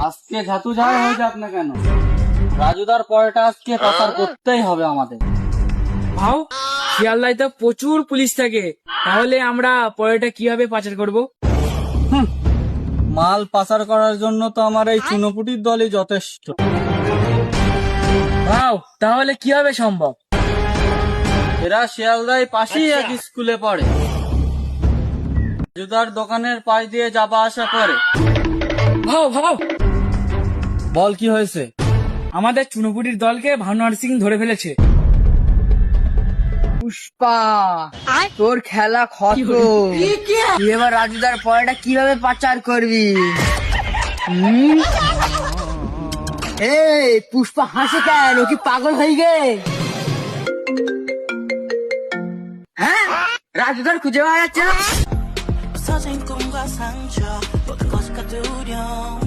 আজকে ঝাঁতু ঝাড় হয়ে যাক না কেন, রাজুদার পরেটা আজকে পাচার করতেই হবে আমাদের। ভাও শিয়ালদায় তো প্রচুর পুলিশ থাকে, তাহলে আমরা পরেটা কিভাবে পাচার করব? মাল পাচার করার জন্য তো আমার এই চুনোপুটির দলই যথেষ্ট। ভাও তাহলে কিভাবে সম্ভব? এরা শিয়ালদায় পাশেই এক স্কুলে পড়ে, রাজুদার দোকানের পাশ দিয়ে যাবা আসা করে। ভাও ভাও বল কি হয়েছে? আমাদের চুনোপুটির দলকে ভানুয়ার সিং ধরে ফেলেছে। পুষ্পা, তোর খেলা খত। তুই এবার রাজুদার পয়টা কিভাবে পাচার করবি? এই পুষ্পা হাসে কেন? ও কি পাগল হয়ে গে? হ্যাঁ, রাজুদার খুঁজে পাওয়া যাচ্ছে না। 서진 꿈과 상처 모든 것이 두려워